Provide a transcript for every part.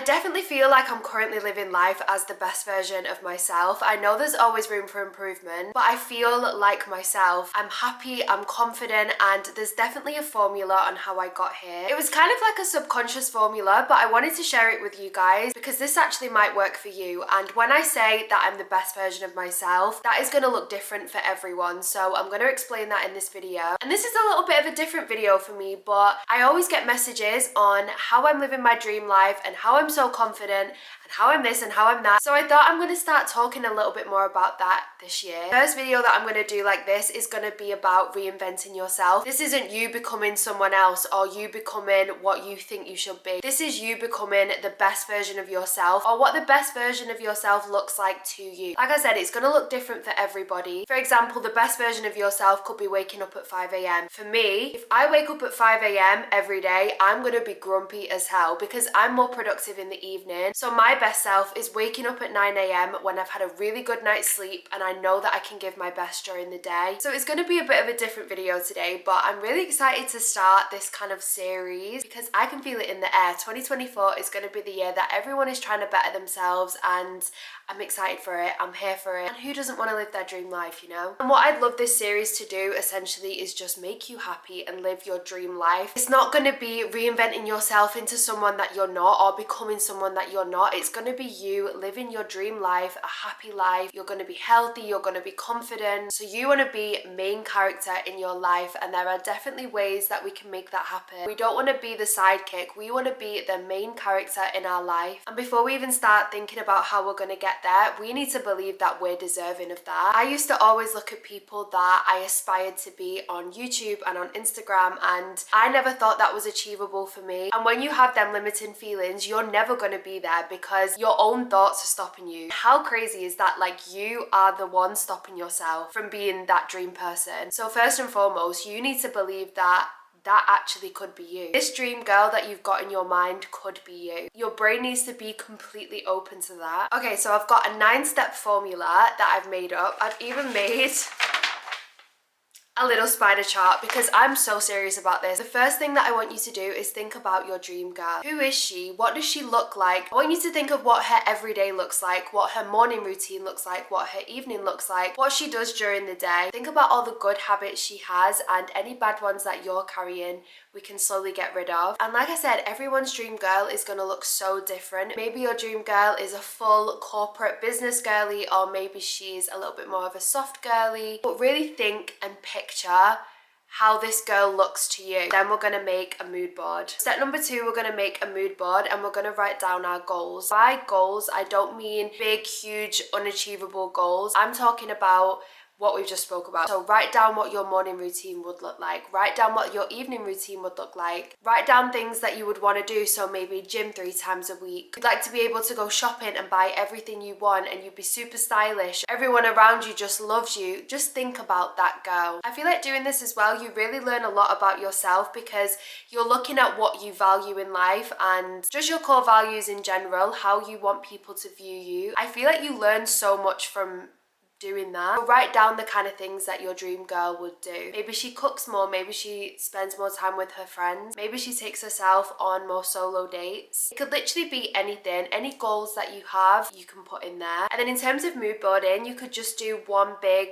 definitely feel like I'm currently living life as the best version of myself. I know there's always room for improvement, but I feel like myself. I'm happy, I'm confident, and there's definitely a formula on how I got here. It was kind of like a subconscious formula, but I wanted to share it with you guys because this actually might work for you. And when I say that I'm the best version of myself, that is going to look different for everyone. So I'm going to explain that in this video. And this is a little bit of a different video for me, but I always get messages on how I'm living my dream life and how I'm so confident and how I'm this and how I'm that. So I thought I'm going to start talking a little bit more about that this year. The first video that I'm going to do like this is going to be about reinventing yourself. This isn't you becoming someone else or you becoming what you think you should be. This is you becoming the best version of yourself, or what the best version of yourself looks like to you. Like I said, it's going to look different for everybody. For example, the best version of yourself could be waking up at 5 a.m. For me, if I wake up at 5 a.m. every day, I'm going to be grumpy as hell because I'm more productive in the evening. So my best self is waking up at 9 a.m. when I've had a really good night's sleep and I know that I can give my best during the day. So it's going to be a bit of a different video today, but I'm really excited to start this kind of series because I can feel it in the air. 2024 is going to be the year that everyone is trying to better themselves, and I'm excited for it. I'm here for it. And who doesn't want to live their dream life, you know? And what I'd love this series to do essentially is just make you happy and live your dream life. It's not going to be reinventing yourself into someone that you're not or becoming someone that you're not. It's going to be you living your dream life, a happy life. You're going to be healthy. You're going to be confident. So you want to be main character in your life, and there are definitely ways that we can make that happen. We don't want to be the sidekick. We want to be the main character in our life. And before we even start thinking about how we're going to get there, we need to believe that we're deserving of that. I used to always look at people that I aspired to be on YouTube and on Instagram, and I never thought that was achievable for me. And when you have them limiting feelings, you're never going to be there because your own thoughts are stopping you. How crazy is that? Like, you are the one stopping yourself from being that dream person. So first and foremost, you need to believe that actually could be you. This dream girl that you've got in your mind could be you. Your brain needs to be completely open to that. Okay, so I've got a 9-step formula that I've made up. I've even made a little spider chart because I'm so serious about this. The first thing that I want you to do is think about your dream girl. Who is she? What does she look like? I want you to think of what her everyday looks like, what her morning routine looks like, what her evening looks like, what she does during the day. Think about all the good habits she has, and any bad ones that you're carrying, we can slowly get rid of. And like I said, everyone's dream girl is going to look so different. Maybe your dream girl is a full corporate business girly, or maybe she's a little bit more of a soft girly. But really think and picture how this girl looks to you. Then we're going to make a mood board. Step number 2, we're going to make a mood board and we're going to write down our goals. By goals, I don't mean big, huge, unachievable goals. I'm talking about what we've just spoke about. So write down what your morning routine would look like. Write down what your evening routine would look like. Write down things that you would want to do. So maybe gym 3 times a week. You'd like to be able to go shopping and buy everything you want, and you'd be super stylish. Everyone around you just loves you. Just think about that girl. I feel like doing this as well, you really learn a lot about yourself because you're looking at what you value in life and just your core values in general, how you want people to view you. I feel like you learn so much from doing that. So write down the kind of things that your dream girl would do. Maybe she cooks more, maybe she spends more time with her friends, maybe she takes herself on more solo dates. It could literally be anything. Any goals that you have, you can put in there. And then in terms of mood boarding, you could just do one big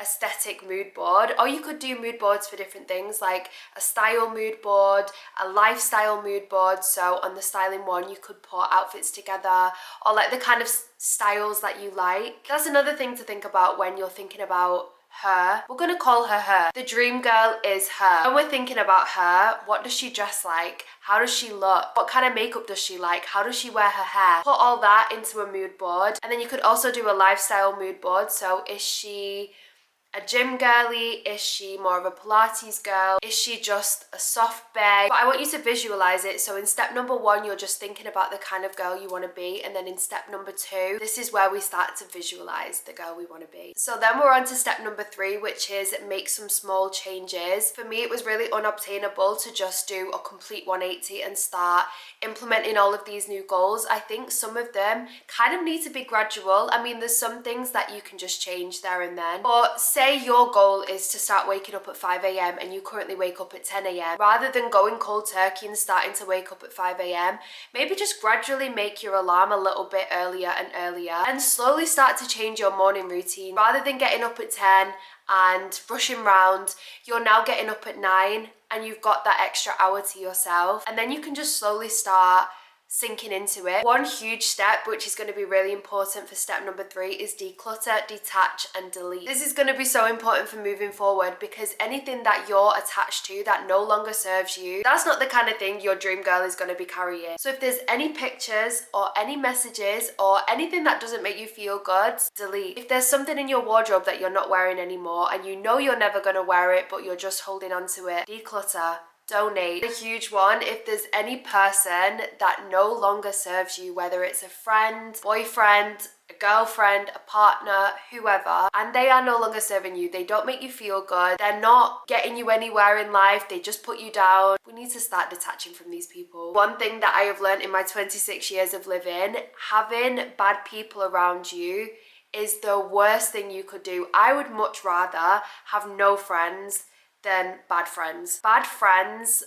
aesthetic mood board, or you could do mood boards for different things, like a style mood board, a lifestyle mood board. So on the styling one, you could put outfits together, or like the kind of styles that you like. That's another thing to think about when you're thinking about her. We're gonna call her her. The dream girl is her. When we're thinking about her, what does she dress like? How does she look? What kind of makeup does she like? How does she wear her hair? Put all that into a mood board. And then you could also do a lifestyle mood board. So is she a gym girly? Is she more of a Pilates girl? Is she just a soft bae? But I want you to visualize it. So in step number 1, you're just thinking about the kind of girl you want to be. And then in step number 2, this is where we start to visualize the girl we want to be. So then we're on to step number 3, which is make some small changes. For me, it was really unobtainable to just do a complete 180 and start implementing all of these new goals. I think some of them kind of need to be gradual. I mean, there's some things that you can just change there and then. But say say your goal is to start waking up at 5 a.m. and you currently wake up at 10 a.m. Rather than going cold turkey and starting to wake up at 5 a.m., maybe just gradually make your alarm a little bit earlier and earlier and slowly start to change your morning routine. Rather than getting up at 10 and rushing round, you're now getting up at 9 and you've got that extra hour to yourself, and then you can just slowly start sinking into it. One huge step, which is going to be really important for step number 3, is declutter, detach and delete. This is going to be so important for moving forward, because anything that you're attached to that no longer serves you, that's not the kind of thing your dream girl is going to be carrying. So if there's any pictures or any messages or anything that doesn't make you feel good, delete. If there's something in your wardrobe that you're not wearing anymore and you know you're never going to wear it but you're just holding on to it, declutter. Donate. A huge one, if there's any person that no longer serves you, whether it's a friend, boyfriend, a girlfriend, a partner, whoever, and they are no longer serving you, they don't make you feel good, they're not getting you anywhere in life, they just put you down, we need to start detaching from these people. One thing that I have learned in my 26 years of living, having bad people around you is the worst thing you could do. I would much rather have no friends than bad friends. Bad friends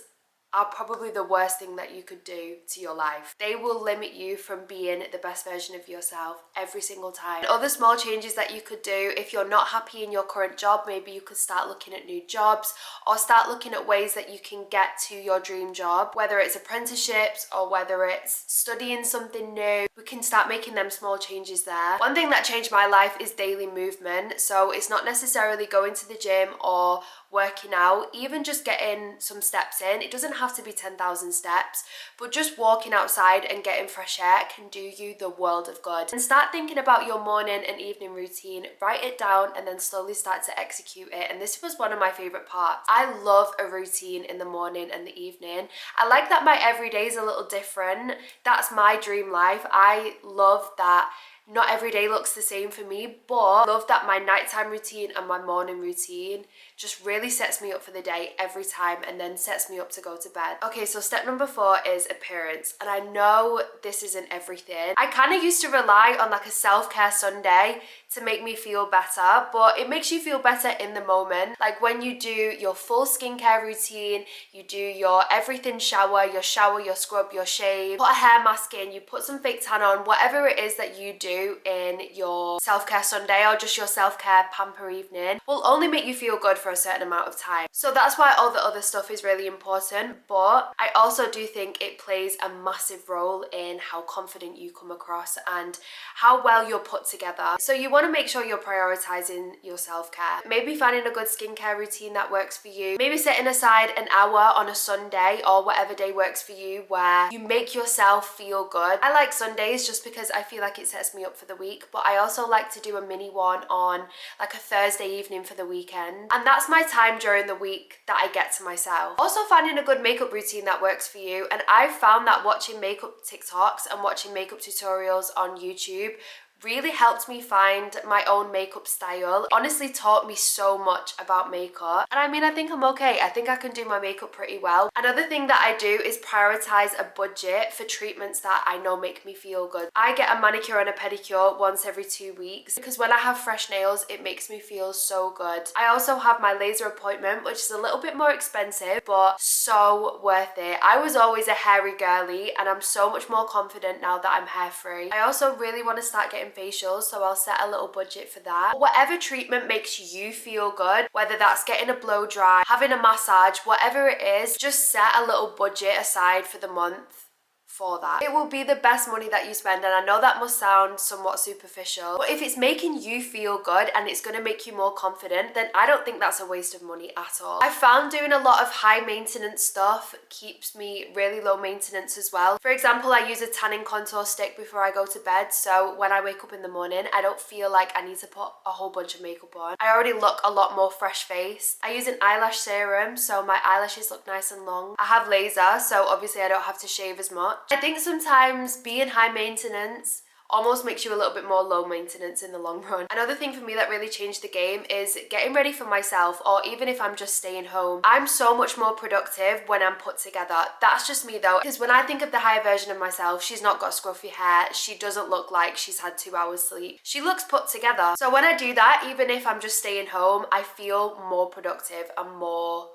are probably the worst thing that you could do to your life. They will limit you from being the best version of yourself every single time. Other small changes that you could do, if you're not happy in your current job, maybe you could start looking at new jobs or start looking at ways that you can get to your dream job, whether it's apprenticeships or whether it's studying something new. We can start making them small changes there. One thing that changed my life is daily movement. So it's not necessarily going to the gym or working out, even just getting some steps in. It doesn't have to be 10,000 steps, but just walking outside and getting fresh air can do you the world of good. And start thinking about your morning and evening routine, write it down and then slowly start to execute it. And this was one of my favorite parts. I love a routine in the morning and the evening. I like that my everyday is a little different. That's my dream life. I love that not every day looks the same for me, but I love that my nighttime routine and my morning routine just really sets me up for the day every time and then sets me up to go to bed. Okay, so step number 4 is appearance. And I know this isn't everything. I kind of used to rely on like a self-care Sunday to make me feel better, but it makes you feel better in the moment. Like when you do your full skincare routine, you do your everything shower, your scrub, your shave, put a hair mask in, you put some fake tan on, whatever it is that you do in your self-care Sunday or just your self-care pamper evening will only make you feel good for a certain amount of time. So that's why all the other stuff is really important, but I also do think it plays a massive role in how confident you come across and how well you're put together. So you want to make sure you're prioritizing your self-care. Maybe finding a good skincare routine that works for you. Maybe setting aside an hour on a Sunday or whatever day works for you where you make yourself feel good. I like Sundays just because I feel like it sets me up for the week, but I also like to do a mini one on like a Thursday evening for the weekend, and that's my time during the week that I get to myself. Also finding a good makeup routine that works for you, and I've found that watching makeup TikToks and watching makeup tutorials on YouTube really helped me find my own makeup style. Honestly taught me so much about makeup, and I mean, I think I'm okay. I think I can do my makeup pretty well. Another thing that I do is prioritize a budget for treatments that I know make me feel good. I get a manicure and a pedicure once every 2 weeks because when I have fresh nails it makes me feel so good. I also have my laser appointment, which is a little bit more expensive but so worth it. I was always a hairy girly and I'm so much more confident now that I'm hair free. I also really want to start getting facials, so I'll set a little budget for that. Whatever treatment makes you feel good, whether that's getting a blow dry, having a massage, whatever it is, just set a little budget aside for the month for that. It will be the best money that you spend, and I know that must sound somewhat superficial, but if it's making you feel good and it's going to make you more confident, then I don't think that's a waste of money at all. I found doing a lot of high maintenance stuff keeps me really low maintenance as well. For example, I use a tanning contour stick before I go to bed, so when I wake up in the morning I don't feel like I need to put a whole bunch of makeup on. I already look a lot more fresh faced. I use an eyelash serum so my eyelashes look nice and long. I have laser, so obviously I don't have to shave as much. I think sometimes being high maintenance almost makes you a little bit more low maintenance in the long run. Another thing for me that really changed the game is getting ready for myself, or even if I'm just staying home. I'm so much more productive when I'm put together. That's just me though, because when I think of the higher version of myself, she's not got scruffy hair, she doesn't look like she's had 2 hours sleep. She looks put together. So when I do that, even if I'm just staying home, I feel more productive and more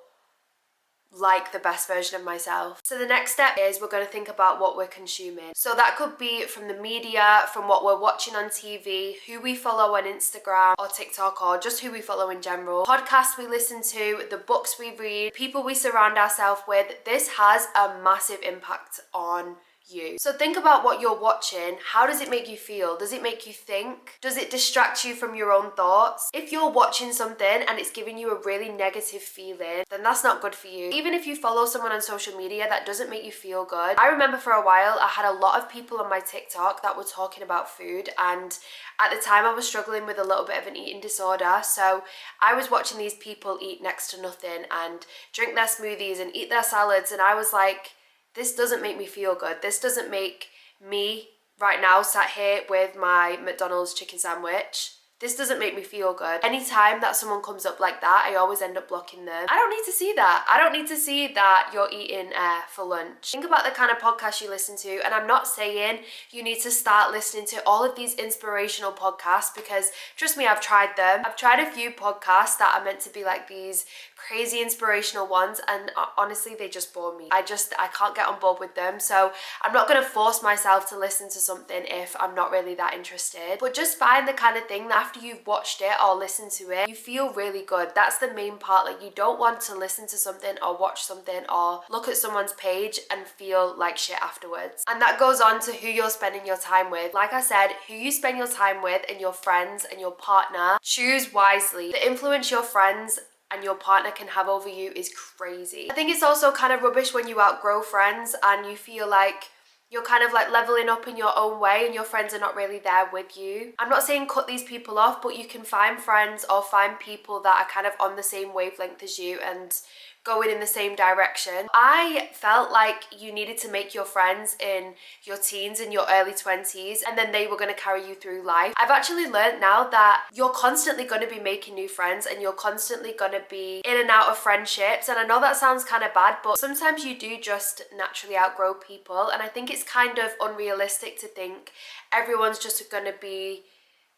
like the best version of myself. So the next step is we're going to think about what we're consuming. So that could be from the media, from what we're watching on TV, who we follow on Instagram or TikTok, or just who we follow in general, podcasts we listen to, the books we read, people we surround ourselves with. This has a massive impact on you. So think about what you're watching. How does it make you feel? Does it make you think? Does it distract you from your own thoughts? If you're watching something and it's giving you a really negative feeling, then that's not good for you. Even if you follow someone on social media that doesn't make you feel good. I remember for a while I had a lot of people on my TikTok that were talking about food, and at the time I was struggling with a little bit of an eating disorder, so I was watching these people eat next to nothing and drink their smoothies and eat their salads, and I was like, this doesn't make me feel good. This doesn't make me right now sat here with my McDonald's chicken sandwich. This doesn't make me feel good. Anytime that someone comes up like that, I always end up blocking them. I don't need to see that. I don't need to see that you're eating for lunch. Think about the kind of podcast you listen to, and I'm not saying you need to start listening to all of these inspirational podcasts, because trust me, I've tried them. I've tried a few podcasts that are meant to be like these crazy inspirational ones, and honestly they just bore me. I can't get on board with them. So I'm not going to force myself to listen to something if I'm not really that interested, but just find the kind of thing that after you've watched it or listened to it, you feel really good. That's the main part. Like, you don't want to listen to something or watch something or look at someone's page and feel like shit afterwards. And that goes on to who you're spending your time with. Like I said, who you spend your time with and your friends and your partner, choose wisely. The influence your friends and your partner can have over you is crazy. I think it's also kind of rubbish when you outgrow friends and you feel like you're kind of like leveling up in your own way and your friends are not really there with you. I'm not saying cut these people off, but you can find friends or find people that are kind of on the same wavelength as you and going in the same direction. I felt like you needed to make your friends in your teens and your early 20s, and then they were going to carry you through life. I've actually learned now that you're constantly going to be making new friends and you're constantly going to be in and out of friendships. And I know that sounds kind of bad, but sometimes you do just naturally outgrow people. And I think it's kind of unrealistic to think everyone's just going to be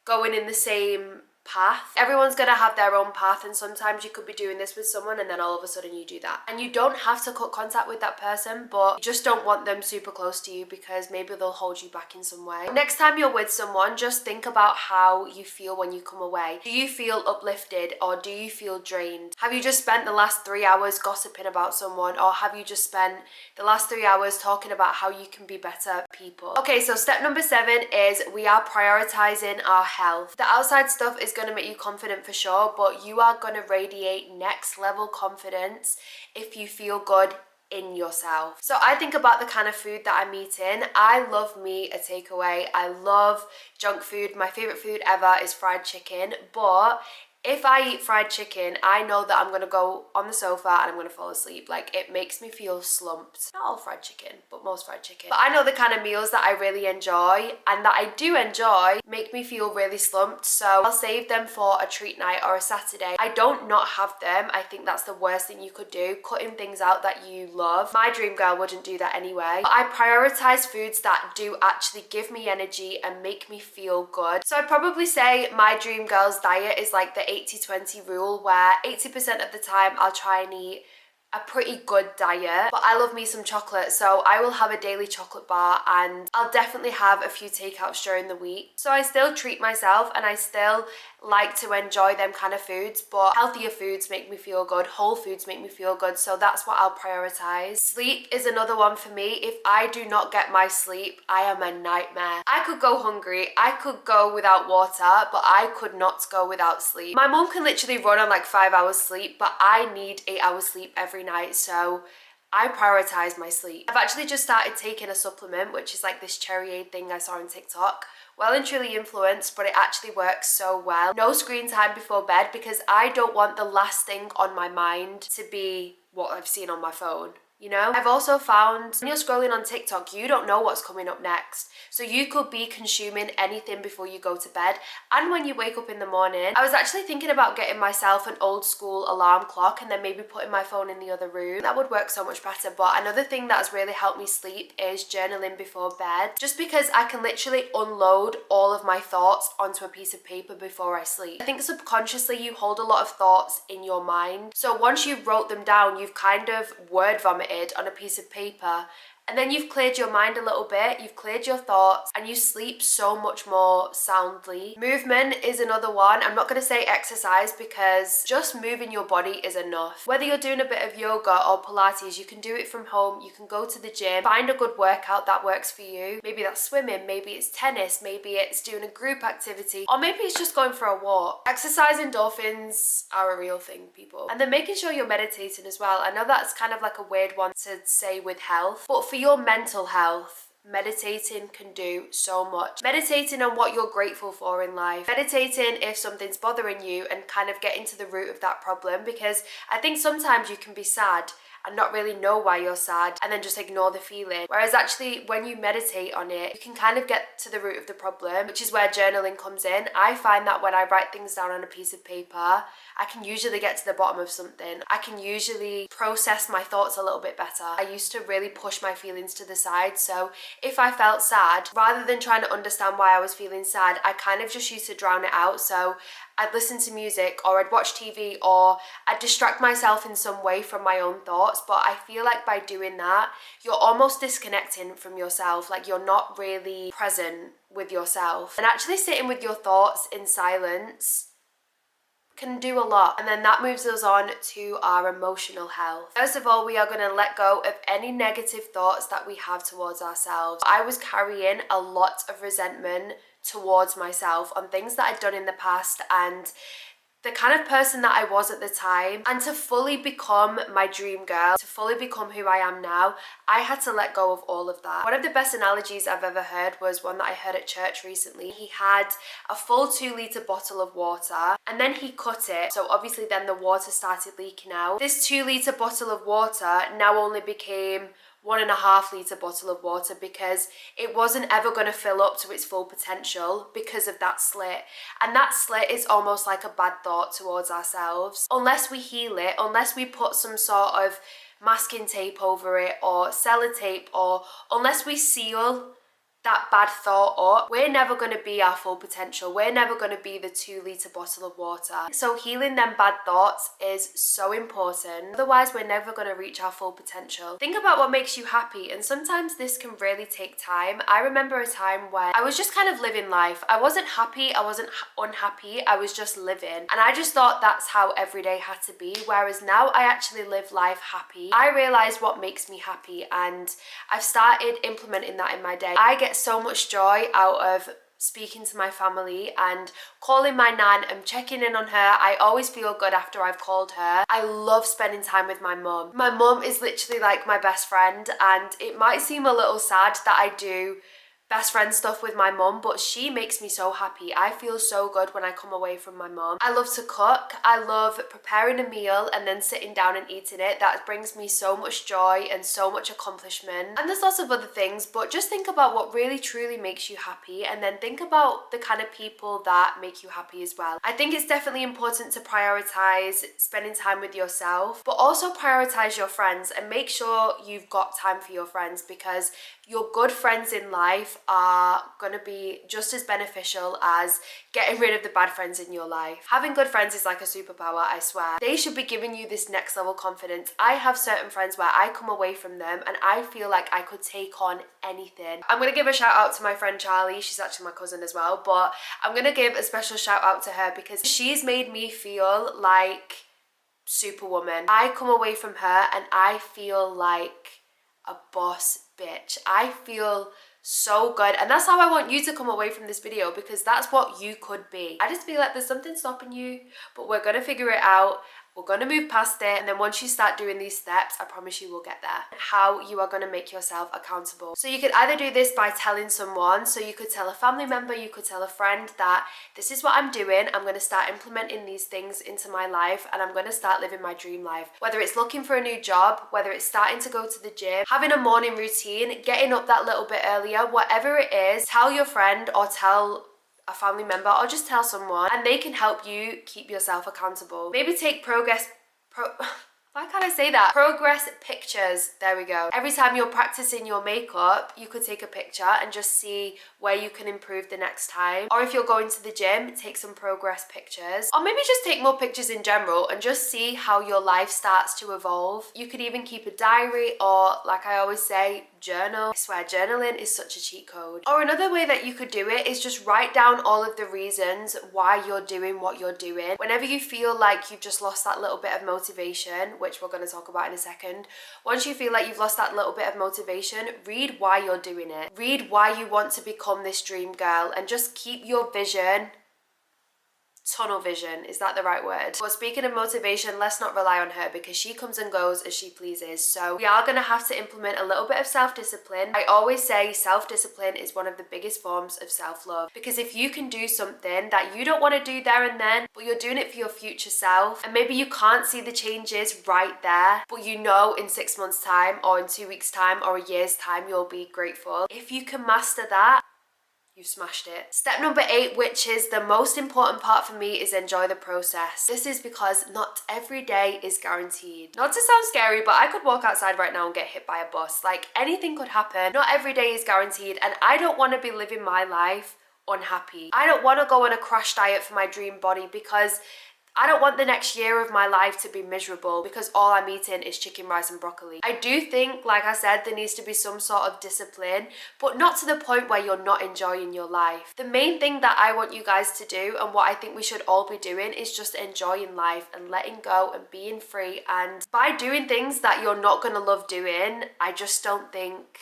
going in the same path. Everyone's gonna have their own path, and sometimes you could be doing this with someone and then all of a sudden you do that. And you don't have to cut contact with that person, but you just don't want them super close to you because maybe they'll hold you back in some way. Next time you're with someone, just think about how you feel when you come away. Do you feel uplifted or do you feel drained? Have you just spent the last 3 hours gossiping about someone, or have you just spent the last 3 hours talking about how you can be better people? Okay, so step number 7 is we are prioritizing our health. The outside stuff is going to make you confident for sure, but you are going to radiate next level confidence if you feel good in yourself. So I think about the kind of food that I'm eating. I love me a takeaway. I love junk food. My favorite food ever is fried chicken, but if I eat fried chicken, I know that I'm gonna go on the sofa and I'm gonna fall asleep. Like, it makes me feel slumped. Not all fried chicken, but most fried chicken. But I know the kind of meals that I really enjoy and that I do enjoy make me feel really slumped. So I'll save them for a treat night or a Saturday. I don't not have them. I think that's the worst thing you could do, cutting things out that you love. My dream girl wouldn't do that anyway. But I prioritize foods that do actually give me energy and make me feel good. So I'd probably say my dream girl's diet is like the 80-20 rule, where 80% of the time I'll try and eat a pretty good diet, but I love me some chocolate, so I will have a daily chocolate bar and I'll definitely have a few takeouts during the week. So I still treat myself and I still like to enjoy them kind of foods, but healthier foods make me feel good, whole foods make me feel good, so that's what I'll prioritize. Sleep is another one for me. If I do not get my sleep, I am a nightmare. I could go hungry, I could go without water, but I could not go without sleep. My mom can literally run on like 5 hours sleep, but I need 8 hours sleep every night, so I prioritize my sleep. I've actually just started taking a supplement, which is like this cherry aid thing I saw on TikTok. Well and truly influenced, but it actually works so well. No screen time before bed, because I don't want the last thing on my mind to be what I've seen on my phone. You know, I've also found when you're scrolling on TikTok, you don't know what's coming up next. So you could be consuming anything before you go to bed and when you wake up in the morning. I was actually thinking about getting myself an old school alarm clock and then maybe putting my phone in the other room. That would work so much better. But another thing that has really helped me sleep is journaling before bed, just because I can literally unload all of my thoughts onto a piece of paper before I sleep. I think subconsciously you hold a lot of thoughts in your mind. So once you wrote them down, you've kind of word vomited on a piece of paper, and then you've cleared your mind a little bit, you've cleared your thoughts, and you sleep so much more soundly. Movement is another one. I'm not going to say exercise because just moving your body is enough. Whether you're doing a bit of yoga or Pilates, you can do it from home, you can go to the gym, find a good workout that works for you. Maybe that's swimming, maybe it's tennis, maybe it's doing a group activity, or maybe it's just going for a walk. Exercise endorphins are a real thing, people. And then making sure you're meditating as well. I know that's kind of like a weird one to say with health, but for your mental health, meditating can do so much. Meditating on what you're grateful for in life. Meditating if something's bothering you and kind of getting to the root of that problem, because I think sometimes you can be sad and not really know why you're sad and then just ignore the feeling. Whereas actually when you meditate on it, you can kind of get to the root of the problem, which is where journaling comes in. I find that when I write things down on a piece of paper, I can usually get to the bottom of something. I can usually process my thoughts a little bit better. I used to really push my feelings to the side. So if I felt sad, rather than trying to understand why I was feeling sad, I kind of just used to drown it out. So I'd listen to music or I'd watch TV or I'd distract myself in some way from my own thoughts. But I feel like by doing that, you're almost disconnecting from yourself. Like you're not really present with yourself. And actually sitting with your thoughts in silence can do a lot. And then that moves us on to our emotional health. First of all, we are going to let go of any negative thoughts that we have towards ourselves. I was carrying a lot of resentment towards myself on things that I'd done in the past and the kind of person that I was at the time. And to fully become my dream girl, to fully become who I am now, I had to let go of all of that. One of the best analogies I've ever heard was one that I heard at church recently. He had a full 2-litre bottle of water and then he cut it. So obviously then the water started leaking out. This 2-litre bottle of water now only became 1.5-litre bottle of water because it wasn't ever going to fill up to its full potential because of that slit. And that slit is almost like a bad thought towards ourselves. Unless we heal it, unless we put some sort of masking tape over it or sellotape, or unless we seal that bad thought up, we're never going to be our full potential. We're never going to be the 2-litre bottle of water. So healing them bad thoughts is so important. Otherwise, we're never going to reach our full potential. Think about what makes you happy, and sometimes this can really take time. I remember a time where I was just kind of living life. I wasn't happy, I wasn't unhappy, I was just living. And I just thought that's how every day had to be, whereas now I actually live life happy. I realize what makes me happy and I've started implementing that in my day. I get so much joy out of speaking to my family and calling my nan and checking in on her. I always feel good after I've called her. I love spending time with my mum. My mum is literally like my best friend, and it might seem a little sad that I do best friend stuff with my mum, but she makes me so happy. I feel so good when I come away from my mum. I love to cook. I love preparing a meal and then sitting down and eating it. That brings me so much joy and so much accomplishment. And there's lots of other things, but just think about what really truly makes you happy and then think about the kind of people that make you happy as well. I think it's definitely important to prioritize spending time with yourself, but also prioritize your friends and make sure you've got time for your friends, because your good friends in life are going to be just as beneficial as getting rid of the bad friends in your life. Having good friends is like a superpower, I swear. They should be giving you this next level confidence. I have certain friends where I come away from them and I feel like I could take on anything. I'm going to give a shout out to my friend Charlie. She's actually my cousin as well, but I'm going to give a special shout out to her because she's made me feel like Superwoman. I come away from her and I feel like a boss bitch. I feel so good, and that's how I want you to come away from this video, because that's what you could be. I just feel like there's something stopping you, but we're gonna figure it out. We're going to move past it, and then once you start doing these steps, I promise you will get there. How you are going to make yourself accountable. So you could either do this by telling someone, so you could tell a family member, you could tell a friend that this is what I'm doing, I'm going to start implementing these things into my life, and I'm going to start living my dream life. Whether it's looking for a new job, whether it's starting to go to the gym, having a morning routine, getting up that little bit earlier, whatever it is, tell your friend or tell a family member or just tell someone, and they can help you keep yourself accountable. Maybe take why can't I say that? Progress pictures. There we go. Every time you're practicing your makeup, you could take a picture and just see where you can improve the next time. Or if you're going to the gym, take some progress pictures. Or maybe just take more pictures in general and just see how your life starts to evolve. You could even keep a diary, or like I always say, journal. I swear, journaling is such a cheat code. Or another way that you could do it is just write down all of the reasons why you're doing what you're doing. Whenever you feel like you've just lost that little bit of motivation, which we're going to talk about in a second, once you feel like you've lost that little bit of motivation, read why you're doing it. Read why you want to become this dream girl, and just keep your vision. Tunnel vision, is that the right word? But speaking of motivation, let's not rely on her, because she comes and goes as she pleases. So we are going to have to implement a little bit of self-discipline. I always say self-discipline is one of the biggest forms of self-love, because if you can do something that you don't want to do there and then, but you're doing it for your future self, and maybe you can't see the changes right there, but you know in 6 months time or in 2 weeks time or a year's time you'll be grateful. If you can master that, you smashed it. Step number 8, which is the most important part for me, is enjoy the process. This is because not every day is guaranteed. Not to sound scary, but I could walk outside right now and get hit by a bus. Like, anything could happen. Not every day is guaranteed, and I don't want to be living my life unhappy. I don't want to go on a crash diet for my dream body, because I don't want the next year of my life to be miserable because all I'm eating is chicken, rice and broccoli. I do think, like I said, there needs to be some sort of discipline, but not to the point where you're not enjoying your life. The main thing that I want you guys to do, and what I think we should all be doing, is just enjoying life and letting go and being free. And by doing things that you're not going to love doing, I just don't think,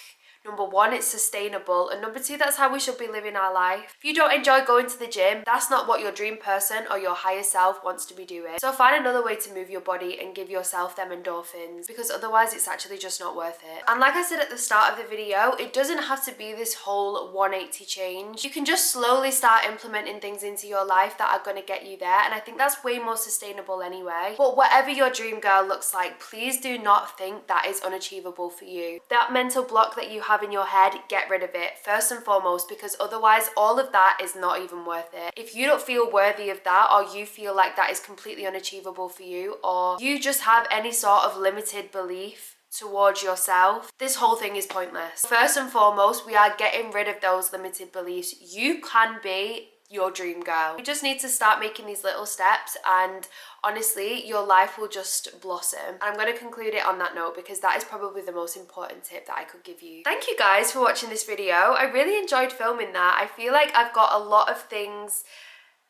number 1, it's sustainable, and number 2, that's how we should be living our life. If you don't enjoy going to the gym, that's not what your dream person or your higher self wants to be doing. So find another way to move your body and give yourself them endorphins, because otherwise it's actually just not worth it. And like I said at the start of the video, it doesn't have to be this whole 180 change. You can just slowly start implementing things into your life that are going to get you there, and I think that's way more sustainable anyway. But whatever your dream girl looks like, please do not think that is unachievable for you. That mental block that you have in your head, get rid of it first and foremost, because otherwise all of that is not even worth it. If you don't feel worthy of that, or you feel like that is completely unachievable for you, or you just have any sort of limited belief towards yourself, this whole thing is pointless. First and foremost, we are getting rid of those limited beliefs. You can be your dream girl. You just need to start making these little steps, and honestly, your life will just blossom. I'm going to conclude it on that note, because that is probably the most important tip that I could give you. Thank you guys for watching this video. I really enjoyed filming that. I feel like I've got a lot of things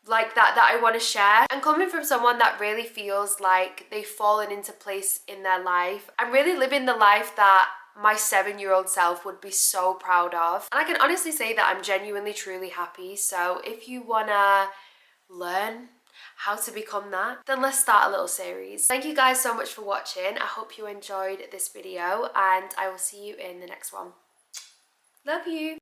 like that I want to share, and coming from someone that really feels like they've fallen into place in their life, I'm really living the life that my 7-year-old self would be so proud of. And I can honestly say that I'm genuinely truly happy. So if you wanna learn how to become that, then let's start a little series. Thank you guys so much for watching. I hope you enjoyed this video, and I will see you in the next one. Love you.